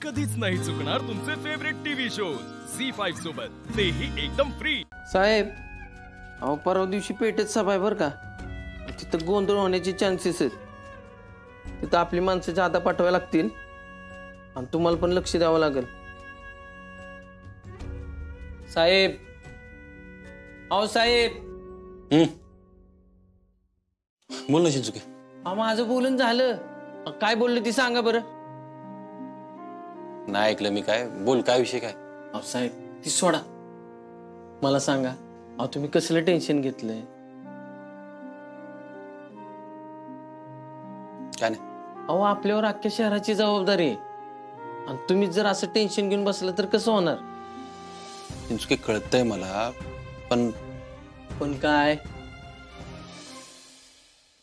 कधीच नाही चुकणार तुमचे फेवरेट टीव्ही शोज झी5 सोबत, तेही एकदम फ्री। साहेब, अहो परवा दिवशी पेठेत सभा आहे बरं का, तिथं गोंधळ होण्याचे चान्सेस आहेत। तिथं आपली माणसं जादा पाठवायला लागतील आणि तुम्हाला पण लक्ष द्यावं लागेल साहेब। अहो साहेब, बोल ना चिंचुके। माझं बोलून झालं, काय बोललं ती सांगा बरं। नाही ऐकलं मी, काय बोल, काय विषय काय? अहो साहेब, ती सोडा, मला सांगा, अहो तुम्ही कसलं टेन्शन घेतलंय? काय नाही, अहो आपल्यावर अख्ख्या शहराची जबाबदारी आहे आणि तुम्ही जर असं टेन्शन घेऊन बसलं तर कसं होणार? चिंचुके कळतंय मला, पण काय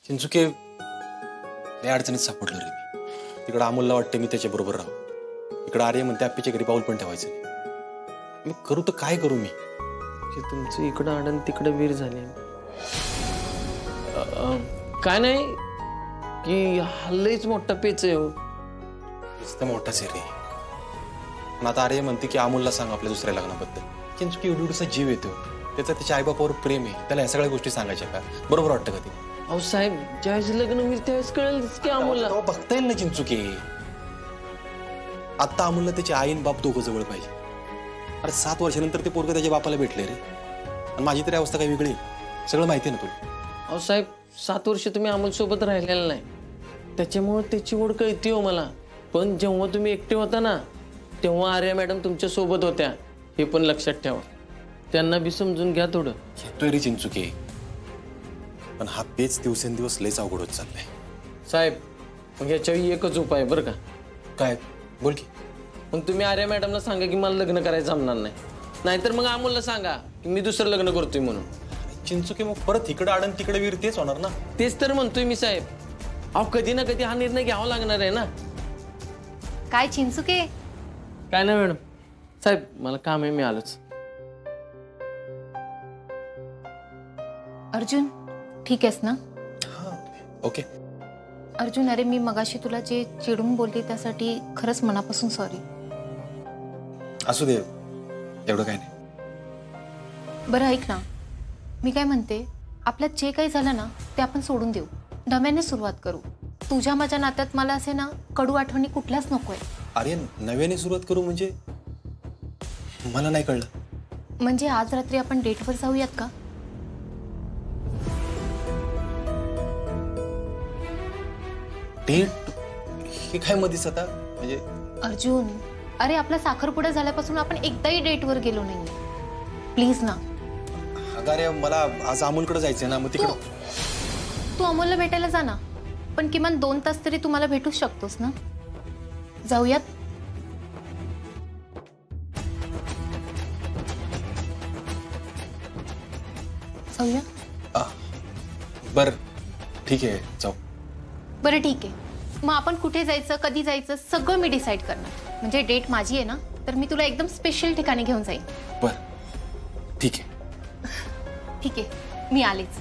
चिंचुके लय अडचणीत सापडलो रे मी। तिकडे अमोलला वाटतं मी त्याच्या बरोबर राहू, इकडे आर्य म्हणते आप्पीच्या घरी पाऊल पण ठेवायचं नाही। मी करू तर काय करू मी? तुमचं इकडं आडन तिकडं वीर झाले। काय नाही की हल्लईच मोठा पेच आहे हो। नुसतं मोठाच आहे रे, पण आता आर्य म्हणते की अमोलला सांग आपल्या दुसऱ्या लग्नाबद्दल। चिंचुके एवढूसा जीव येतो, त्याचा त्याच्या आईबापावर प्रेम आहे, त्याला या सगळ्या गोष्टी सांगायच्या का? बरोबर वाटतं का ते? अहो साहेब, ज्यावेळेस लग्न होईल त्यावेळेस कळेलच की अमोलला। बघता येईल ना चिंचुके, आता अमोलला त्याची आई आणि बाप दोघं जवळ पाहिजे। अरे 7 वर्षानंतर ते पोरगं त्याच्या बापाला भेटले रे, आणि माझी तरी अवस्था काही वेगळी आहे, सगळं माहिती आहे ना तुला। अहो साहेब, 7 वर्ष तुम्ही अमोल सोबत राहिलेला नाही, त्याच्यामुळे त्याची ओढ कळती हो मला। पण जेव्हा तुम्ही एकटे होता ना, तेव्हा आर्या मॅडम तुमच्या सोबत होत्या, हे पण लक्षात ठेवा। त्यांना बी समजून घ्या थोडं। येतोय रे चिंचुके, पण हा पेच दिवसेंदिवस लयच अवघड होत चाललाय साहेब। मग याच्यावर एकच उपाय बरं का। काय? बोल की। मग तुम्ही आर्या मॅडमला सांगा की मला लग्न करायचं जमणार नाही, नाहीतर मग अमोलला सांगा की मी दुसरं लग्न करतोय म्हणून। चिंचुके, मग परत इकडे आडन तिकडे वीर तेच होणार ना? तेच तर म्हणतोय मी साहेब। अहो कधी ना कधी हा निर्णय घ्यावा लागणार आहे ना। काय चिंचुके? काय नाही मॅडम, साहेब मला काम आहे, मी आलोच। अर्जुन, ठीक आहेस ना? ओके। अर्जुन, अरे मी मगाशी तुला जे चिडून बोलली त्यासाठी खरंच मनापासून सॉरी। असू दे, एवढं काय नाही। बरं ऐक ना, मी काय म्हणते, आपल्यात जे काही झालं ना ते आपण सोडून देऊ, नव्याने सुरुवात करू। तुझ्या माझ्या नात्यात मला असे ना कडू आठवणी कुठल्याच नकोय। अरे नव्याने सुरुवात करू म्हणजे? मला नाही कळलं। म्हणजे आज रात्री आपण डेटवर जाऊयात का? डेट? हे काय मध्येच आता म्हणजे? अर्जुन, अरे आपला साखरपुडा झाल्यापासून आपण एकदाही डेटवर गेलो नाही, प्लीज ना। अरे मला आज अमोलकडे जायचंय ना, मग तिकडं तू अमोलला भेटायला जा ना, पण किमान 2 तास तरी तुम्हाला भेटूच शकतोस ना। जाऊयात? जाऊया? बर ठीक आहे, जाऊ। बरं ठीक आहे, मग आपण कुठे जायचं, कधी जायचं सगळं मी डिसाईड करणार। म्हणजे डेट माझी आहे ना, तर मी तुला एकदम स्पेशल ठिकाणी घेऊन जाईन। बर ठीक आहे। ठीक आहे, मी आलेच,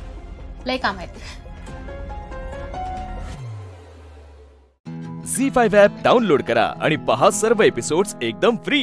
लय काम आहेत। झी5 ॲप डाउनलोड करा आणि पहा सर्व एपिसोड्स एकदम फ्री।